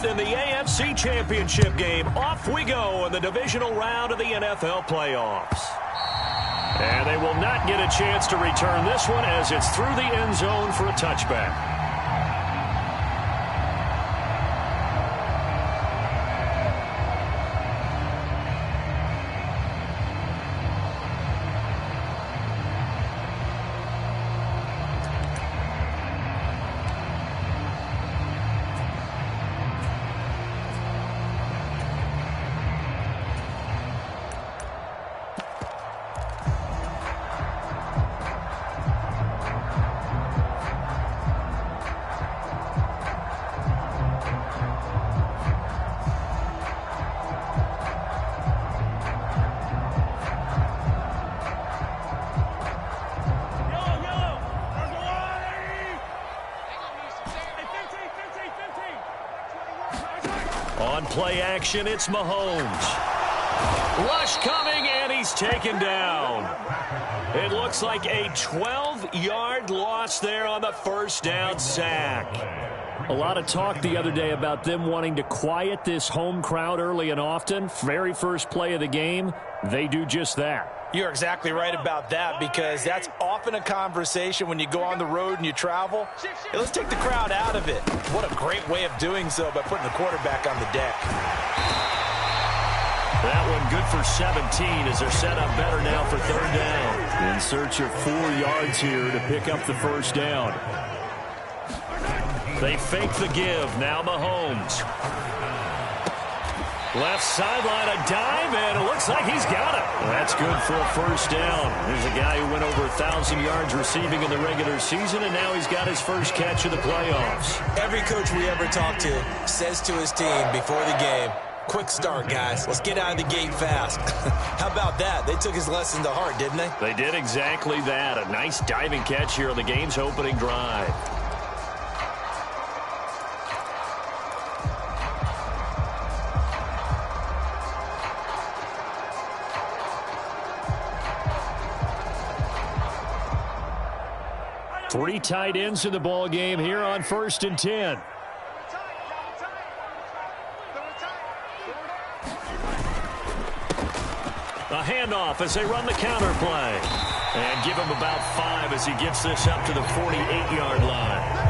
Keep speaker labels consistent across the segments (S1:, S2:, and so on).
S1: fourth in the AFC Championship game. Off we go in the divisional round of the NFL playoffs. And they will not get a chance to return this one as it's through the end zone for a touchback. On play action, it's Mahomes. Rush coming, and he's taken down. It looks like a 12-yard loss there on the first down sack. A lot of talk the other day about them wanting to quiet this home crowd early and often. Very first play of the game, they do just that.
S2: You're exactly right about that, because that's often a conversation when you go on the road and you travel. Hey, let's take the crowd out of it. What a great way of doing so by putting the quarterback on the deck.
S1: That one good for 17 as they're set up better now for third down. In search of 4 yards here to pick up the first down. They fake the give. Now Mahomes. Left sideline, a dive, and it looks like he's got it. That's good for a first down. There's a guy who went over 1,000 yards receiving in the regular season, and now he's got his first catch of the playoffs.
S2: Every coach we ever talk to says to his team before the game, quick start, guys. Let's get out of the gate fast. How about that? They took his lesson to heart, didn't they?
S1: They did exactly that. A nice diving catch here on the game's opening drive. Three tight ends in the ball game here on 1st and 10. A handoff as they run the counter play. And give him about 5 as he gets this up to the 48-yard line.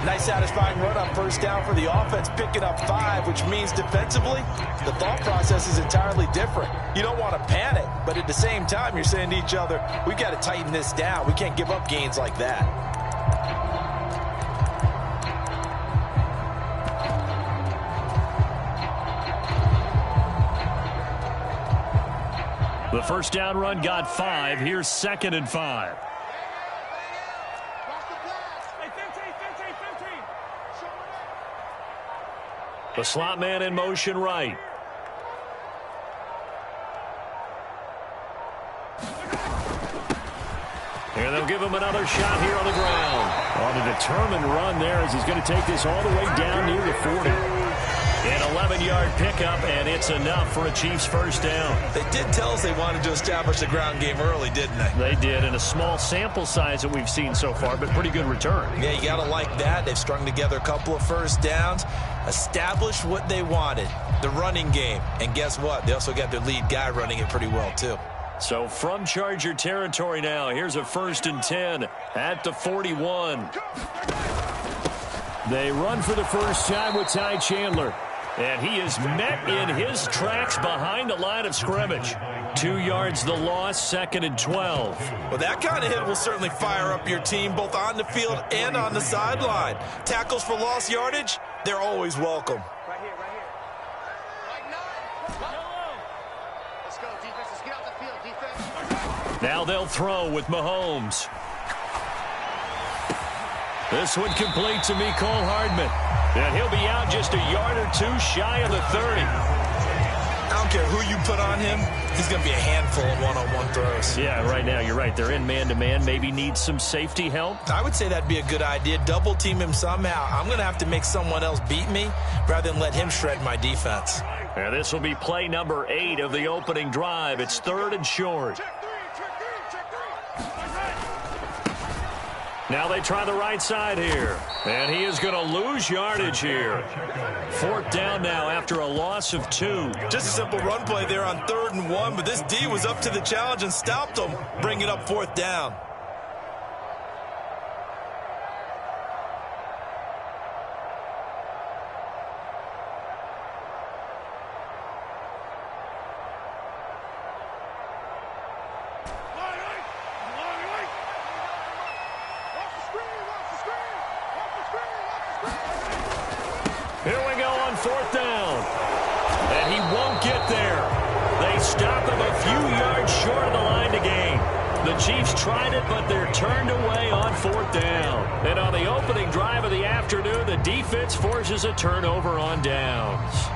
S2: Nice satisfying run on first down for the offense, picking up 5, which means defensively, the thought process is entirely different. You don't want to panic, but at the same time, you're saying to each other, we've got to tighten this down. We can't give up gains like that.
S1: The first down run got 5. Here's 2nd and 5. The slot man in motion right. And they'll give him another shot here on the ground. On a determined run there as he's going to take this all the way down near the 40. An 11-yard pickup, and it's enough for a Chiefs first down.
S2: They did tell us they wanted to establish the ground game early, didn't they?
S1: They did, in a small sample size that we've seen so far, but pretty good return.
S2: Yeah, you got to like that. They've strung together a couple of first downs, established what they wanted, the running game. And guess what? They also got their lead guy running it pretty well, too.
S1: So from Charger territory now, here's a 1st and 10 at the 41. They run for the first time with Ty Chandler. And he is met in his tracks behind the line of scrimmage. 2 yards the loss, 2nd and 12.
S2: Well, that kind of hit will certainly fire up your team both on the field and on the sideline. Tackles for lost yardage, they're always welcome.
S3: Right here, right here. Let's go, defense. Let's get off the field, defense.
S1: Now they'll throw with Mahomes. This one complete to Mecole Hardman. And he'll be out just a yard or 2 shy of the 30.
S2: I don't care who you put on him. He's going to be a handful in one-on-one throws.
S1: Yeah, right now, you're right. They're in man-to-man. Maybe need some safety help.
S2: I would say that'd be a good idea. Double team him somehow. I'm going to have to make someone else beat me rather than let him shred my defense.
S1: And this will be play number 8 of the opening drive. It's 3rd and short. Now they try the right side here. And he is going to lose yardage here. 4th down now after a loss of 2.
S2: Just a simple run play there on 3rd and 1, but this D was up to the challenge and stopped him, bringing up 4th down.
S1: Here we go on 4th down. And he won't get there. They stop him a few yards short of the line to gain. The Chiefs tried it, but they're turned away on 4th down. And on the opening drive of the afternoon, the defense forces a turnover on downs.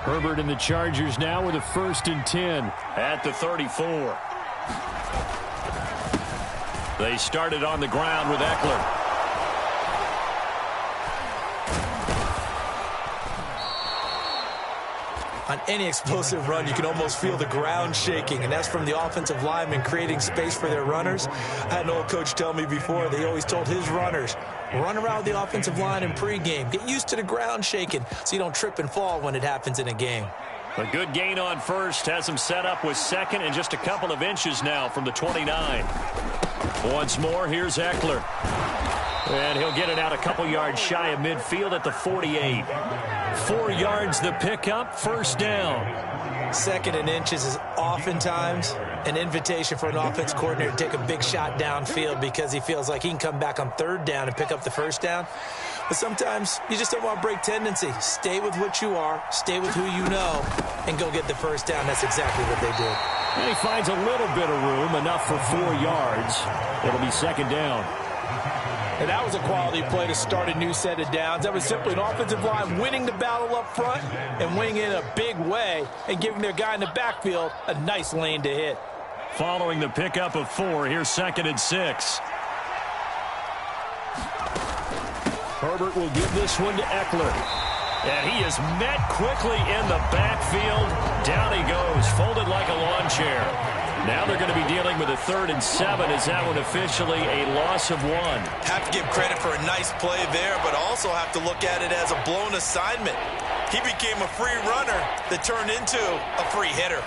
S1: Herbert and the Chargers now with a 1st and 10 at the 34. They started on the ground with Eckler.
S2: On any explosive run, you can almost feel the ground shaking, and that's from the offensive linemen creating space for their runners. I had an old coach tell me before, they always told his runners, run around the offensive line in pregame. Get used to the ground shaking so you don't trip and fall when it happens in a game.
S1: A good gain on 1st has him set up with 2nd and just a couple of inches now from the 29. Once more, here's Eckler. And he'll get it out a couple yards shy of midfield at the 48. 4 yards the pickup, 1st down.
S2: 2nd and inches is oftentimes an invitation for an offense coordinator to take a big shot downfield because he feels like he can come back on 3rd down and pick up the 1st down. But sometimes you just don't want to break tendency. Stay with what you are, stay with who you know, and go get the 1st down. That's exactly what they did.
S1: And he finds a little bit of room, enough for 4 yards. It'll be 2nd down.
S2: And that was a quality play to start a new set of downs. That was simply an offensive line winning the battle up front and winning it in a big way and giving their guy in the backfield a nice lane to hit.
S1: Following the pickup of 4, here's 2nd and 6. Herbert will give this one to Eckler. And he is met quickly in the backfield. Down he goes, folded like a lawn chair. Now they're going to be dealing with a 3rd and 7. Is that one officially a loss of 1?
S2: Have to give credit for a nice play there, but also have to look at it as a blown assignment. He became a free runner that turned into a free hitter.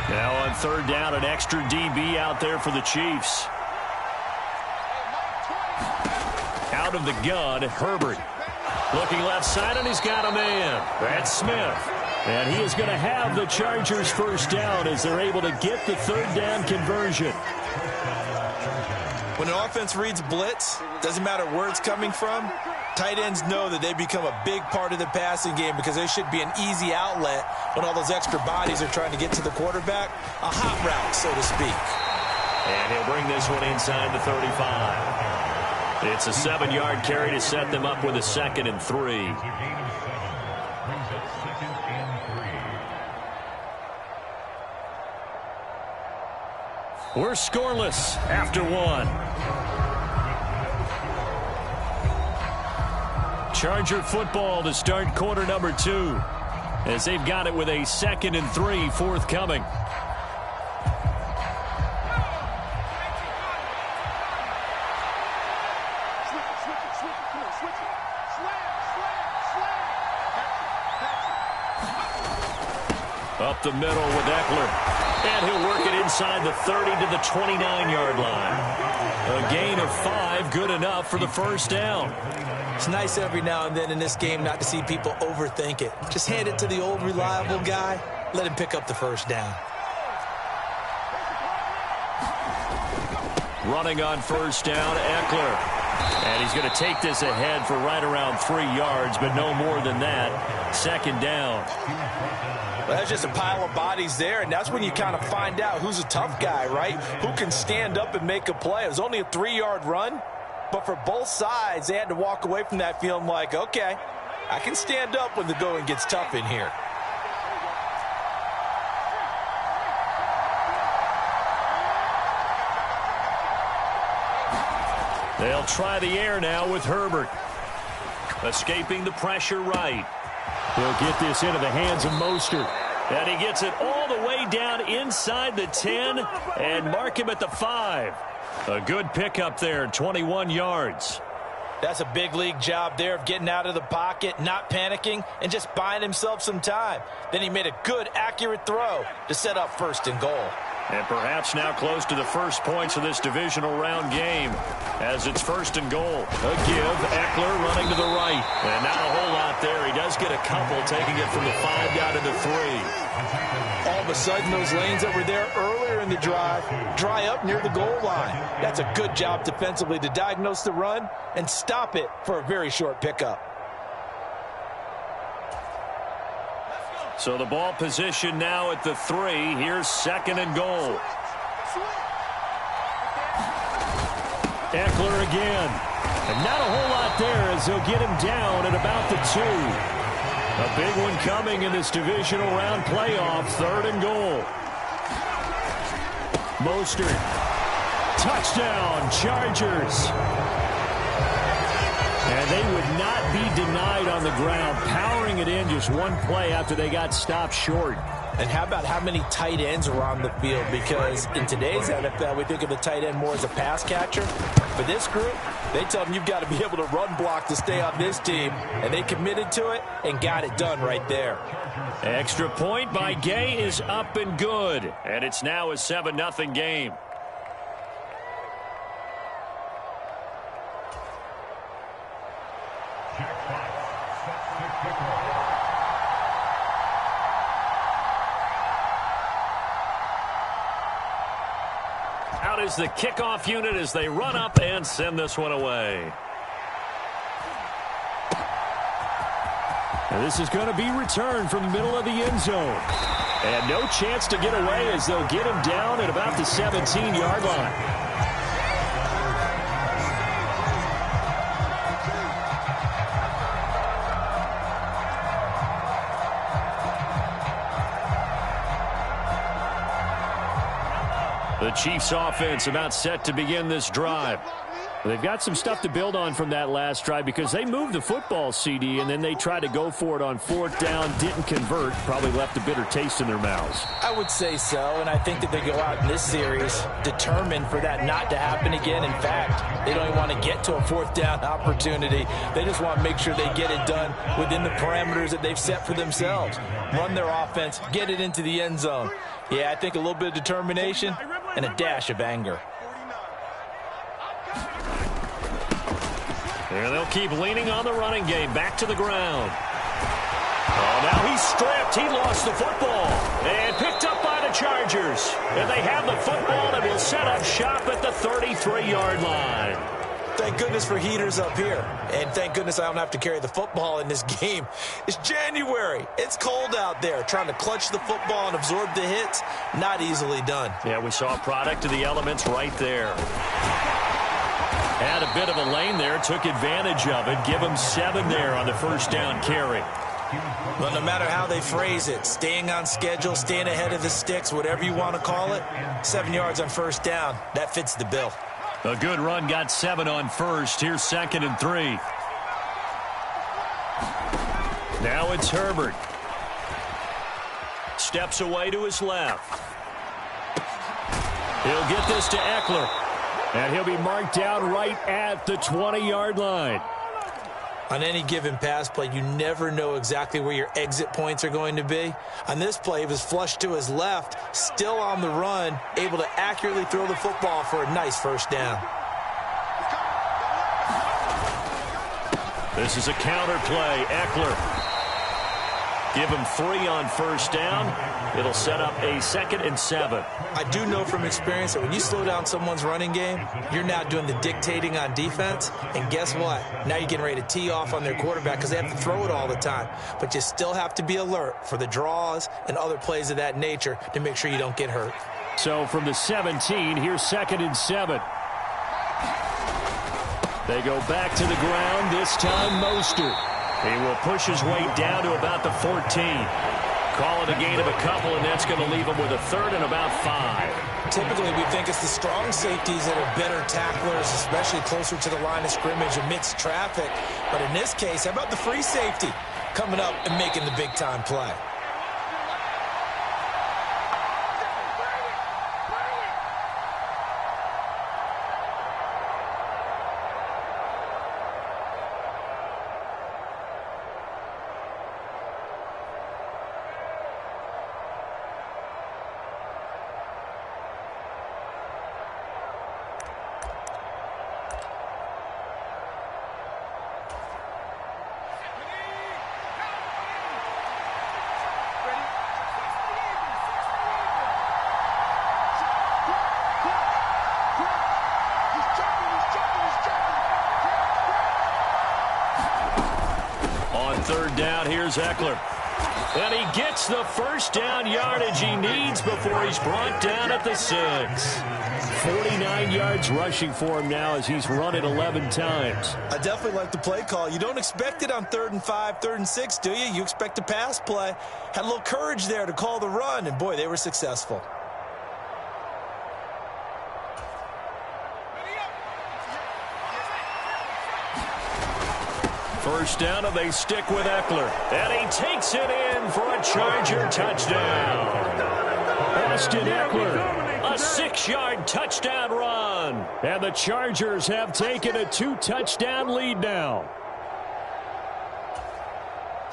S1: Now on 3rd down, an extra DB out there for the Chiefs. Out of the gun, Herbert. Looking left side, and he's got a man. That's Smith. And he is going to have the Chargers 1st down as they're able to get the 3rd down conversion.
S2: When an offense reads blitz, doesn't matter where it's coming from, tight ends know that they become a big part of the passing game because they should be an easy outlet when all those extra bodies are trying to get to the quarterback. A hot route, so to speak.
S1: And he'll bring this one inside the 35. It's a 7-yard carry to set them up with a 2nd and 3. We're scoreless after 1. Charger football to start quarter number 2 as they've got it with a 2nd and 3 forthcoming. Up the middle with Eckler. And he'll work it inside the 30 to the 29-yard line. A gain of 5, good enough for the 1st down.
S2: It's nice every now and then in this game not to see people overthink it. Just hand it to the old reliable guy. Let him pick up the 1st down.
S1: Running on 1st down, Eckler. And he's going to take this ahead for right around 3 yards, but no more than that. 2nd down.
S2: Well, that's just a pile of bodies there, and that's when you kind of find out who's a tough guy, right? Who can stand up and make a play. It was only a 3-yard run, but for both sides, they had to walk away from that feeling like, okay, I can stand up when the going gets tough in here.
S1: They'll try the air now with Herbert. Escaping the pressure right. He'll get this into the hands of Mostert. And he gets it all the way down inside the 10 and mark him at the 5. A good pickup there, 21 yards.
S2: That's a big league job there of getting out of the pocket, not panicking, and just buying himself some time. Then he made a good, accurate throw to set up 1st and goal.
S1: And perhaps now close to the first points of this divisional round game as it's 1st and goal. A give, Eckler running to the right. And not a whole lot there. He does get a couple, taking it from the 5 down to the 3.
S2: All of a sudden, those lanes that were there earlier in the drive dry up near the goal line. That's a good job defensively to diagnose the run and stop it for a very short pickup.
S1: So the ball position now at the 3. Here's 2nd and goal. Eckler again. And not a whole lot there as they'll get him down at about the 2. A big one coming in this divisional round playoff. 3rd and goal. Mostert. Touchdown, Chargers. And they would not be denied on the ground, powering it in just one play after they got stopped short.
S2: And how about how many tight ends are on the field? Because in today's NFL, we think of the tight end more as a pass catcher. For this group, they tell them you've got to be able to run block to stay on this team. And they committed to it and got it done right there.
S1: Extra point by Gay is up and good. And it's now a 7-0 game. Out is the kickoff unit as they run up and send this one away. And this is going to be returned from the middle of the end zone. And no chance to get away as they'll get him down at about the 17-yard line. The Chiefs offense about set to begin this drive. They've got some stuff to build on from that last drive because they moved the football, CD, and then they tried to go for it on 4th down, didn't convert, probably left a bitter taste in their mouths.
S2: I would say so, and I think that they go out in this series determined for that not to happen again. In fact, they don't even want to get to a 4th down opportunity. They just want to make sure they get it done within the parameters that they've set for themselves. Run their offense, get it into the end zone. Yeah, I think a little bit of determination and a dash of anger.
S1: And they'll keep leaning on the running game. Back to the ground. Oh, now he's stripped. He lost the football. And picked up by the Chargers. And they have the football and will set up shop at the 33-yard line.
S2: Thank goodness for heaters up here. And thank goodness I don't have to carry the football in this game. It's January. It's cold out there. Trying to clutch the football and absorb the hits, not easily done.
S1: Yeah, we saw a product of the elements right there. Had a bit of a lane there, took advantage of it. Give him 7 there on the 1st down carry.
S2: Well, no matter how they phrase it, staying on schedule, staying ahead of the sticks, whatever you want to call it, 7 yards on 1st down, that fits the bill.
S1: A good run, got 7 on 1st. Here's 2nd and 3. Now it's Herbert. Steps away to his left. He'll get this to Eckler. And he'll be marked down right at the 20-yard line.
S2: On any given pass play, you never know exactly where your exit points are going to be. On this play, he was flushed to his left, still on the run, able to accurately throw the football for a nice 1st down.
S1: This is a counter play. Eckler. Give him 3 on 1st down. It'll set up a 2nd and 7.
S2: I do know from experience that when you slow down someone's running game, you're now doing the dictating on defense. And guess what? Now you're getting ready to tee off on their quarterback because they have to throw it all the time. But you still have to be alert for the draws and other plays of that nature to make sure you don't get hurt.
S1: So from the 17, here's 2nd and 7. They go back to the ground, this time Mostert. He will push his way down to about the 14. Call it a gain of a couple, and that's going to leave him with a third and about 5.
S2: Typically, we think it's the strong safeties that are better tacklers, especially closer to the line of scrimmage amidst traffic. But in this case, how about the free safety coming up and making the big-time play?
S1: Third down, here's Eckler. And he gets the first down yardage he needs before he's brought down at the 6. 49 yards rushing for him now as he's run it 11 times.
S2: I definitely like the play call. You don't expect it on 3rd and 5, 3rd and 6, do you? You expect a pass play. Had a little courage there to call the run, and boy, they were successful.
S1: First down, and they stick with Eckler. And he takes it in for a Charger touchdown. Austin Eckler, a 6-yard touchdown run. And the Chargers have taken a 2-touchdown lead now.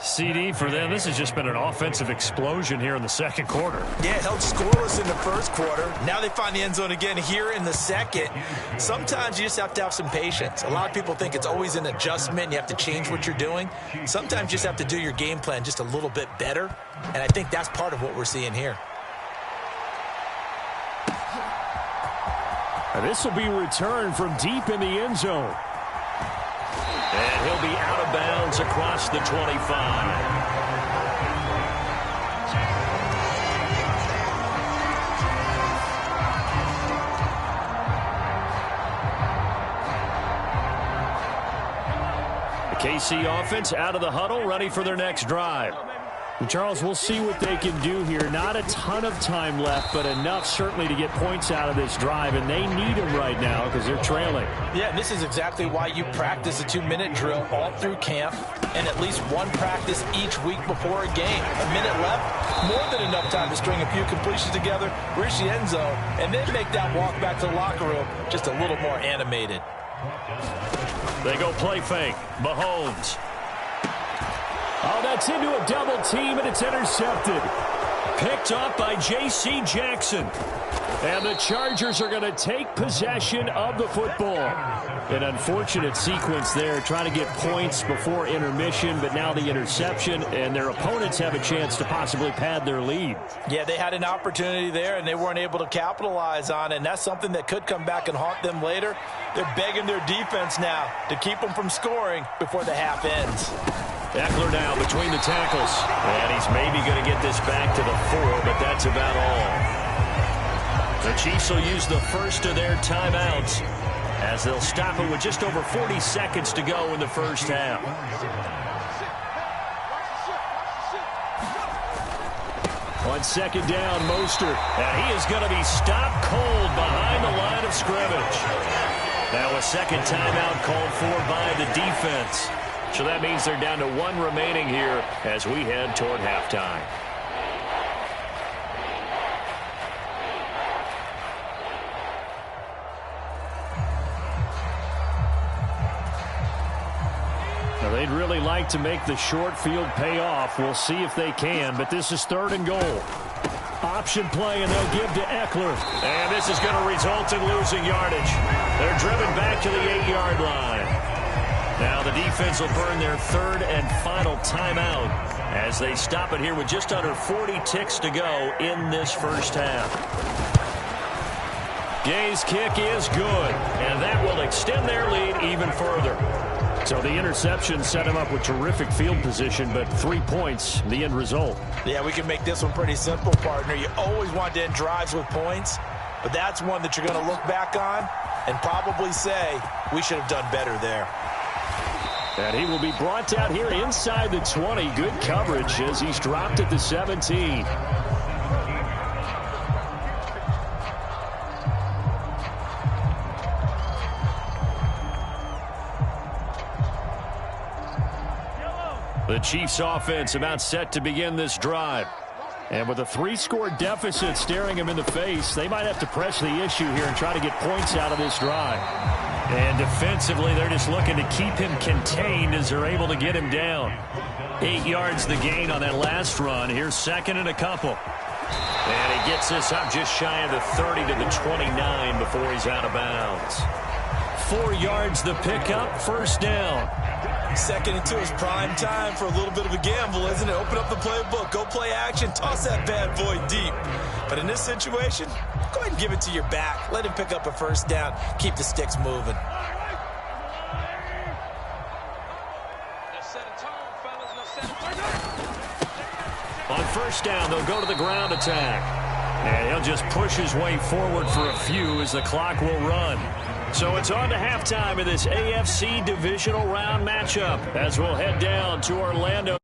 S1: CD for them, this has just been an offensive explosion here in the second quarter.
S2: Yeah, held scoreless in the first quarter. Now they find the end zone again here in the second. Sometimes you just have to have some patience. A lot of people think it's always an adjustment. You have to change what you're doing. Sometimes you just have to do your game plan just a little bit better. And I think that's part of what we're seeing here.
S1: And this will be returned from deep in the end zone. And he'll be out of bounds across the 25. The KC offense out of the huddle, ready for their next drive. And Charles, we'll see what they can do here. Not a ton of time left, but enough certainly to get points out of this drive, and they need them right now because they're trailing.
S2: Yeah, and this is exactly why you practice a 2-minute drill all through camp and at least one practice each week before a game. A minute left, more than enough time to string a few completions together, reach the end zone, and then make that walk back to the locker room just a little more animated.
S1: They go play fake. Mahomes. Oh, that's into a double team, and it's intercepted. Picked up by J.C. Jackson. And the Chargers are going to take possession of the football. An unfortunate sequence there, trying to get points before intermission, but now the interception, and their opponents have a chance to possibly pad their lead.
S2: Yeah, they had an opportunity there, and they weren't able to capitalize on it, and that's something that could come back and haunt them later. They're begging their defense now to keep them from scoring before the half ends.
S1: Eckler now between the tackles. And he's maybe going to get this back to the 4, but that's about all. The Chiefs will use the first of their timeouts as they'll stop it with just over 40 seconds to go in the first half. On second down, Mostert. And he is going to be stopped cold behind the line of scrimmage. Now a second timeout called for by the defense. So that means they're down to 1 remaining here as we head toward halftime. Now they'd really like to make the short field pay off. We'll see if they can, but this is 3rd and goal. Option play, and they'll give to Eckler. And this is going to result in losing yardage. They're driven back to the 8-yard line. Now the defense will burn their 3rd and final timeout as they stop it here with just under 40 ticks to go in this first half. Gay's kick is good, and that will extend their lead even further. So the interception set him up with terrific field position, but 3 points, the end result.
S2: Yeah, we can make this one pretty simple, partner. You always want to end drives with points, but that's one that you're going to look back on and probably say, we should have done better there.
S1: And he will be brought down here inside the 20. Good coverage as he's dropped at the 17. The Chiefs offense about set to begin this drive. And with a 3-score deficit staring him in the face, they might have to press the issue here and try to get points out of this drive. And defensively, they're just looking to keep him contained as they're able to get him down. 8 yards the gain on that last run. Here's second and a couple. And he gets this up just shy of the 30 to the 29 before he's out of bounds. 4 yards the pickup, first down.
S2: Second and 2 is prime time for a little bit of a gamble, isn't it? Open up the playbook, go play action, toss that bad boy deep. But in this situation, go ahead and give it to your back. Let him pick up a first down. Keep the sticks moving.
S1: On first down, they'll go to the ground attack. And he'll just push his way forward for a few as the clock will run. So it's on to halftime of this AFC divisional round matchup as we'll head down to Orlando.